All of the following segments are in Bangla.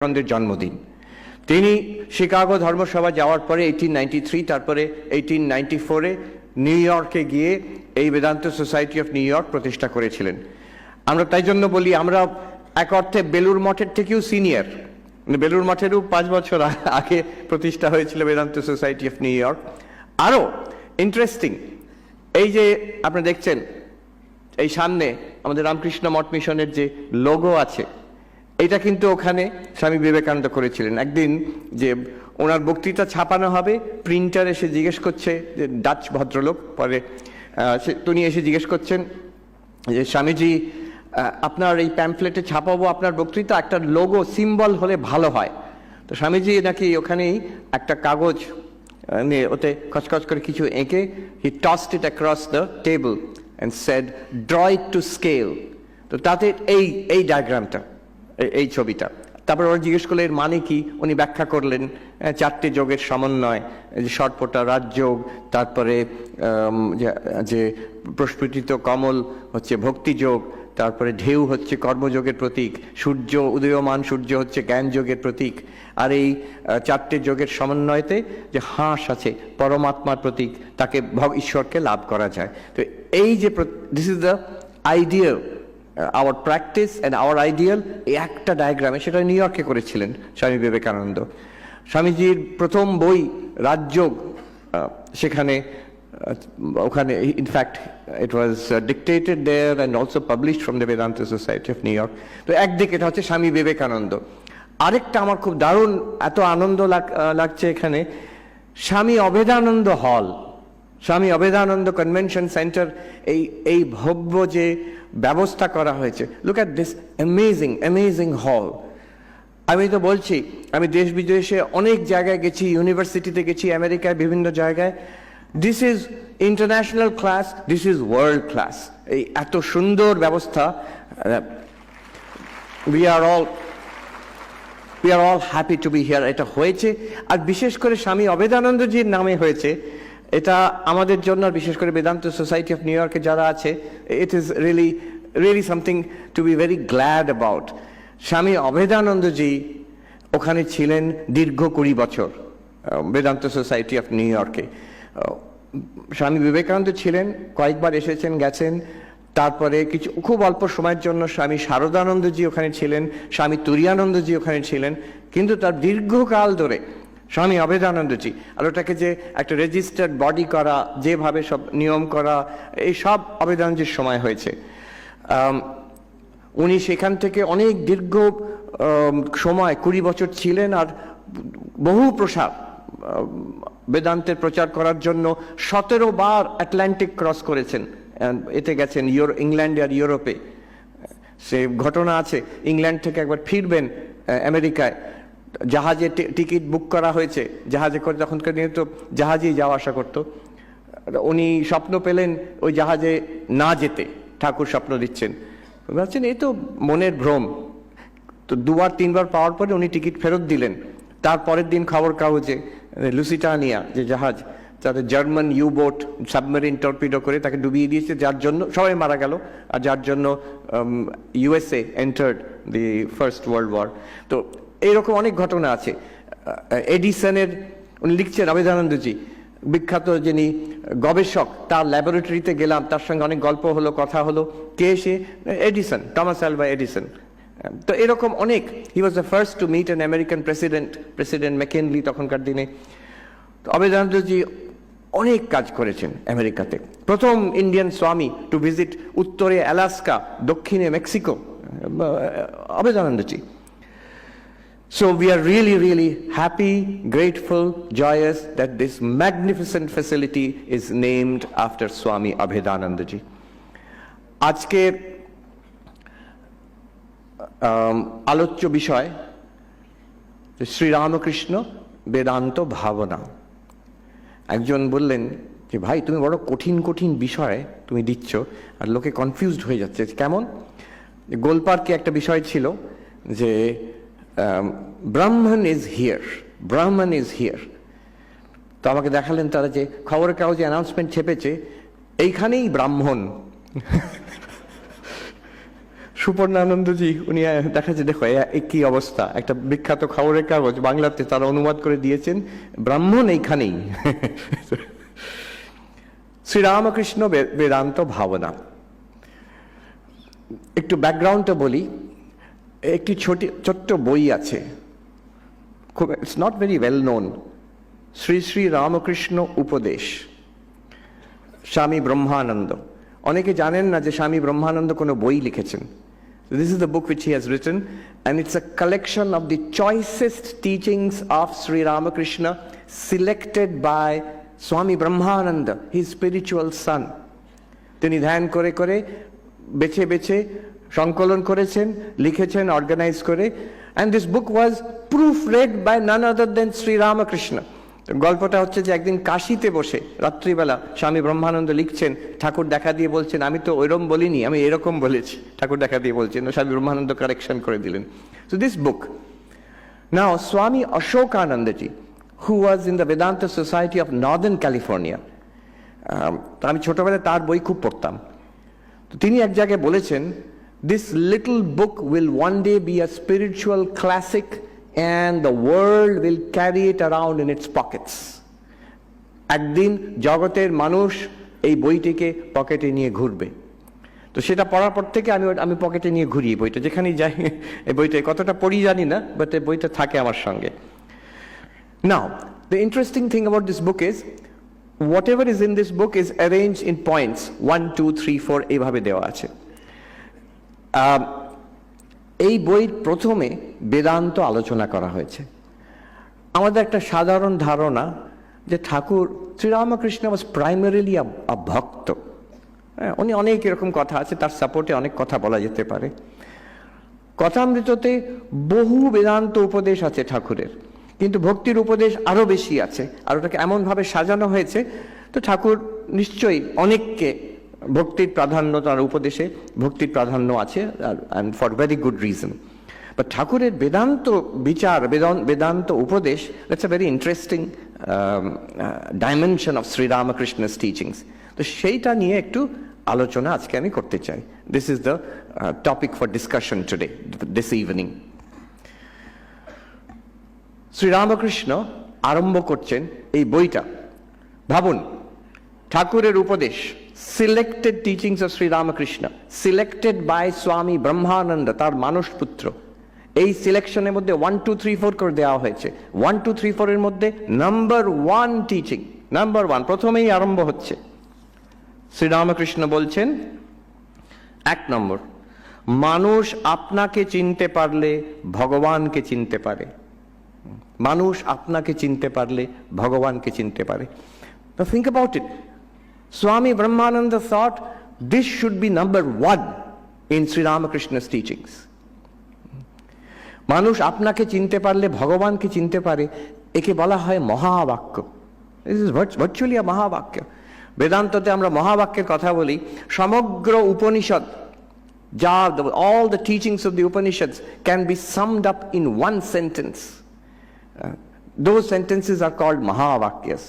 বিবেকানন্দের জন্মদিন। তিনি শিকাগো ধর্মসভা যাওয়ার পরে 1893, তারপরে 1894-এ নিউ ইয়র্কে গিয়ে এই Vedanta society of New York প্রতিষ্ঠা করেছিলেন। আমরা তাই জন্য বলি আমরা এক অর্থে বেলুর মঠের থেকেও সিনিয়র, বেলুর মঠেরও 5 বছর আগে প্রতিষ্ঠা হয়েছিল Vedanta society of New York. আরও ইন্টারেস্টিং, এই যে আপনি দেখছেন এই সামনে আমাদের রামকৃষ্ণ মঠ মিশনের যে লোগো আছে, এটা কিন্তু ওখানে স্বামী বিবেকানন্দ করেছিলেন। একদিন যে ওনার বক্তৃতা ছাপানো হবে, প্রিন্টার এসে জিজ্ঞেস করছে, যে ডাচ ভদ্রলোক, পরে তিনি এসে জিজ্ঞেস করছেন যে স্বামীজি আপনার এই প্যাম্পলেটে ছাপাবো আপনার বক্তৃতা, একটা লোগো সিম্বল হলে ভালো হয়। তো স্বামীজি নাকি ওখানেই একটা কাগজ নিয়ে ওতে খচখচ করে কিছু এঁকে he tossed it across the table and said draw it to scale. তো তাতে এই ডায়াগ্রামটা, এই ছবিটা, তারপর ওরা জিজ্ঞেস করলে এর মানে কি, উনি ব্যাখ্যা করলেন 4টে যোগের সমন্বয়, সর্পটা রাজযোগ, তারপরে যে প্রস্ফুটিত কমল হচ্ছে ভক্তিযোগ, তারপরে ঢেউ হচ্ছে কর্মযোগের প্রতীক, সূর্য উদীয়মান সূর্য হচ্ছে জ্ঞান যোগের প্রতীক, আর এই 4টে যোগের সমন্বয়তে যে হাঁস আছে পরমাত্মার প্রতীক, তাকে ঈশ্বরকে লাভ করা যায়। তো এই যে this is the ideal, hour practice and our ideal, এই একটা ডায়াগ্রামে, সেটা নিউ ইয়র্কে করেছিলেন স্বামী বিবেকানন্দ। স্বামীজির প্রথম বই রাজযোগ, সেখানে ওখানে in fact it was dictated there and also published from the Vedanta society of New York একদিকে এটা হচ্ছে স্বামী বিবেকানন্দ। আরেকটা আমার খুব দারুণ, এত আনন্দ লাগছে এখানে, স্বামী অভেদানন্দ হল, স্বামী অভেদানন্দ কনভেনশন সেন্টার, এই ভব্য যে ব্যবস্থা করা হয়েছে। লুক অ্যাট দিস অ্যামেজিং হল। আমি তো বলছি, আমি দেশ বিদেশে অনেক জায়গায় গেছি, ইউনিভার্সিটিতে গেছি, আমেরিকায় বিভিন্ন জায়গায়। This is international class, this is world class. এই এত সুন্দর ব্যবস্থা, we are all happy to B here. এটা হয়েছে, আর বিশেষ করে স্বামী অভেদানন্দজির নামে হয়েছে। এটা আমাদের জন্য, বিশেষ করে বেদান্ত সোসাইটি অফ নিউ ইয়র্কে যারা আছে, it is really something to be very glad about. স্বামী অভেদানন্দজি ওখানে ছিলেন দীর্ঘ 20 বছর বেদান্ত সোসাইটি অফ নিউ ইয়র্কে। স্বামী বিবেকানন্দ ছিলেন, কয়েকবার এসেছেন গেছেন। তারপরে কিছু খুব অল্প সময়ের জন্য স্বামী শারদানন্দজি ওখানে ছিলেন, স্বামী তুরীয়ানন্দজি ওখানে ছিলেন, কিন্তু তার দীর্ঘকাল ধরে স্বামী অভেদানন্দজি, আর ওটাকে যে একটা রেজিস্টার্ড বডি করা, যেভাবে সব নিয়ম করা, এই সব অভেদানন্দজির সময় হয়েছে। উনি সেখান থেকে অনেক দীর্ঘ সময় 20 বছর ছিলেন, আর বহু প্রসার বেদান্তের প্রচার করার জন্য 17 বার আটলান্টিক ক্রস করেছেন। এতে গেছেন ইংল্যান্ডে আর ইউরোপে। সে ঘটনা আছে, ইংল্যান্ড থেকে একবার ফিরবেন আমেরিকায়, জাহাজে টিকিট বুক করা হয়েছে, জাহাজে করে, তখনকার দিনে তো জাহাজেই যাওয়া আসা করতো। উনি স্বপ্ন পেলেন ওই জাহাজে না যেতে, ঠাকুর স্বপ্ন দিচ্ছেন, ভাবছেন এই তো মনের ভ্রম। তো 2-3 বার পাওয়ার পরে উনি টিকিট ফেরত দিলেন। তারপরের দিন খবর কাগজে লুসিটানিয়া যে জাহাজ, তাদের জার্মান ইউবোট সাবমেরিন টর্পিডো করে তাকে ডুবিয়ে দিয়েছে, যার জন্য সবাই মারা গেল, আর যার জন্য USA entered the first world war. তো এইরকম অনেক ঘটনা আছে। এডিসনের, উনি লিখছেন অভেদানন্দজি, বিখ্যাত যিনি গবেষক, তার ল্যাবরেটরিতে গেলাম, তার সঙ্গে অনেক গল্প হলো, কথা হলো। কে সে? Edison, Thomas Alva Edison. তো এরকম অনেক, he was the first to meet an American president McKinley তখনকার দিনে। তো অভেদানন্দজি অনেক কাজ করেছেন আমেরিকাতে। প্রথম ইন্ডিয়ান স্বামী টু ভিজিট উত্তরে আলাস্কা, দক্ষিণে Mexico, অভেদানন্দজি। So we are really happy, grateful, joyous that this magnificent facility is named after Swami Abhedanandaji. আজকে আলোচ্য বিষয় শ্রী রামকৃষ্ণ বেদান্ত ভাবনা। একজন বললেন যে ভাই, তুমি বড় কঠিন বিষয় তুমি দিচ্ছ, আর লোকে কনফিউজড হয়ে যাচ্ছে। কেমন? গোলপার্কে একটা বিষয় ছিল যে ব্রাহ্মণ ইজ হিয়ার। তো আমাকে দেখালেন তারা যে খবরের কাগজে অ্যানাউন্সমেন্ট ছেপেছে, এইখানেই ব্রাহ্মণ। সুপর্ণানন্দজি উনি দেখা যাচ্ছে, দেখো কি অবস্থা, একটা বিখ্যাত খবরের কাগজ বাংলাতে তারা অনুবাদ করে দিয়েছেন, ব্রাহ্মণ এইখানেই। শ্রীরামকৃষ্ণ বেদান্ত ভাবনা। একটু ব্যাকগ্রাউন্ডটা বলি। একটি ছোট্ট বই আছে, খুব, it's not very well known, Shri Shri Ramakrishna উপদেশ, স্বামী ব্রহ্মানন্দ। অনেকে জানেন না যে স্বামী ব্রহ্মানন্দ কোনো বই লিখেছেন। This is the book which he has written, and it's a collection of the choicest teachings of Sri Ramakrishna selected by Swami Brahmananda, his spiritual son. তিনি ধ্যান করে করে বেছে বেছে সংকলন করেছেন, লিখেছেন অর্গানাইজ করে, and this book was proofread by none other than Sri Ramakrishna. গল্পটা হচ্ছে যে একদিন কাশিতে বসে রাত্রিবেলা স্বামী ব্রহ্মানন্দ লিখছেন, ঠাকুর দেখা দিয়ে বলছেন আমি তো ওইরকম বলিনি, আমি এরকম বলেছি। ঠাকুর দেখা দিয়ে বলছেন, স্বামী ব্রহ্মানন্দ কারেকশন করে দিলেন। So this book, now Swami Ashokanandaji, who was in the Vedanta Society of Northern California, আমি ছোটবেলায় তার বই খুব পড়তাম। তো তিনি এক জায়গায় বলেছেন, this little book will one day be a spiritual classic and the world will carry it around in its pockets. একদিন জগতের মানুষ এই বইটিকে পকেটে নিয়ে ঘুরবে। তো সেটা পড়ার পর থেকে আমি পকেটে নিয়ে ঘুরি বইটা, যেখানেই যাই। এই বইটা কতটা পড়ি জানি না, বাট এই বইটা থাকে আমার সঙ্গে। Now, the interesting thing about this book is whatever is in this book is arranged in points 1 2 3 4 এইভাবে দেওয়া আছে। এই বইয়ের প্রথমে বেদান্ত আলোচনা করা হয়েছে। আমাদের একটা সাধারণ ধারণা যে ঠাকুর শ্রীরামকৃষ্ণ ওয়াজ প্রাইমারিলি আ ভক্ত। উনি অনেক এরকম কথা আছে, তার সাপোর্টে অনেক কথা বলা যেতে পারে। কথামৃততে বহু বেদান্ত উপদেশ আছে ঠাকুরের, কিন্তু ভক্তির উপদেশ আরো বেশি আছে, আর ওটাকে এমনভাবে সাজানো হয়েছে তো ঠাকুর নিশ্চয়ই অনেককে ভক্তির প্রাধান্য, তার উপদেশে ভক্তির প্রাধান্য আছে, and for very good reason. But ঠাকুরের বেদান্ত বিচার, বেদান্ত উপদেশ, that's a very interesting dimension of Sri Ramakrishna's teachings. তো সেইটা নিয়ে একটু আলোচনা আজকে আমি করতে চাই। This is the topic for discussion today, this evening. Shri Ramakrishna আরম্ভ করছেন এই বইটা, ভাবুন, ঠাকুরের উপদেশ, selected teachings of Sri Ramakrishna, selected by Swami Brahmananda, তার মানস পুত্র। এই সিলেকশনের মধ্যে 1 2 3 4 করে দেওয়া হয়েছে। 1 2 3 4 এর মধ্যে নাম্বার 1 টিচিং, নাম্বার 1 প্রথমেই আরম্ভ হচ্ছে। শ্রী রামকৃষ্ণ বলছেন, 1 নম্বর, মানুষ আপনাকে চিনতে পারলে ভগবানকে চিনতে পারে। মানুষ আপনাকে চিনতে পারলে ভগবানকে চিনতে পারে। Now think about it. Swami Brahmananda thought this should be number 1 in Sri Ramakrishna's teachings. মানুষ আপনাকে চিনতে পারলে ভগবানকে চিনতে পারে, একে বলা হয় মহাবাক্য। This is virtually a মহাবাক্য। বেদান্ততে আমরা মহাবাক্যের কথা বলি। সমগ্র উপনিষদ, যা all the teachings of the Upanishads can be summed up in one sentence. Those sentences are called mahavakyas.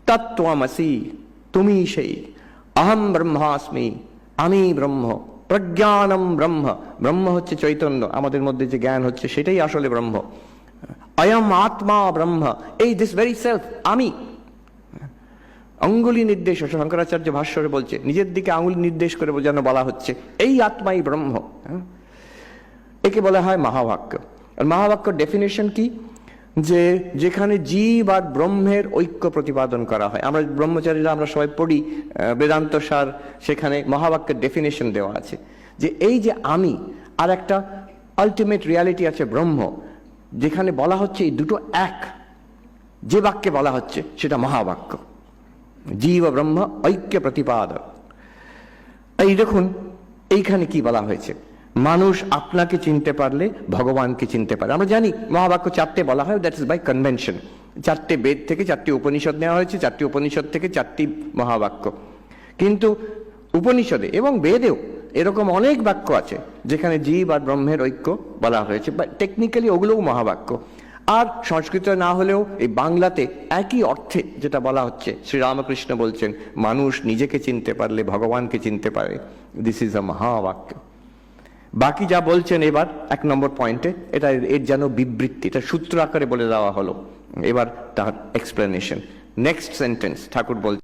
Tattvamasi, তুমি সেই, অহম ব্রহ্মাস্মি, আমি ব্রহ্ম, প্রজ্ঞানম ব্রহ্ম, ব্রহ্ম হচ্ছে চৈতন্য, আমাদের মধ্যে যে জ্ঞান হচ্ছে সেটাই আসলে ব্রহ্ম। অয়ম আত্মা ব্রহ্ম, এই দিস ভেরি সেলফ, আমি। অঙ্গুলি নির্দেশ, শঙ্করাচার্য ভাষ্যরে বলছে, নিজের দিকে আঙুল নির্দেশ করে যেন বলা হচ্ছে এই আত্মাই ব্রহ্ম। একে বলা হয় মহাবাক্য। আর মহাবাক্য ডেফিনেশন কি? যে যেখানে জীব আর ব্রহ্মের ঐক্য প্রতিপাদন করা হয়। আমরা ব্রহ্মচারীরা আমরা সবাই পড়ি বেদান্ত সার, সেখানে মহাবাক্যের ডেফিনেশন দেওয়া আছে যে এই যে আমি আর একটা আলটিমেট রিয়ালিটি আছে ব্রহ্ম, যেখানে বলা হচ্ছে এই দুটো এক, যে বাক্যে বলা হচ্ছে সেটা মহাবাক্য। জীব ব্রহ্ম ঐক্য প্রতিপাদক। এই দেখুন এইখানে কি বলা হয়েছে, মানুষ আপনাকে চিনতে পারলে ভগবানকে চিনতে পারে। আমরা জানি মহাবাক্য 4টে বলা হয়, দ্যাট ইজ বাই কনভেনশন। 4টে বেদ থেকে 4টি উপনিষদ নেওয়া হয়েছে, 4টি উপনিষদ থেকে 4টি মহাবাক্য। কিন্তু উপনিষদে এবং বেদেও এরকম অনেক বাক্য আছে যেখানে জীব আর ব্রহ্মের ঐক্য বলা হয়েছে, বা টেকনিক্যালি ওগুলোও মহাবাক্য। আর সংস্কৃত না হলেও এই বাংলাতে একই অর্থে যেটা বলা হচ্ছে, শ্রীরামকৃষ্ণ বলছেন মানুষ নিজেকে চিনতে পারলে ভগবানকে চিনতে পারে। দিস ইজ আ মহাবাক্য। বাকি যা বলছেন এবার 1 নম্বর পয়েন্টে, এটা এর যেন বিবৃতি, এটা সূত্র আকারে বলে দেওয়া হলো। এবার তার এক্সপ্লেনেশন। নেক্সট সেন্টেন্স ঠাকুর বলছেন,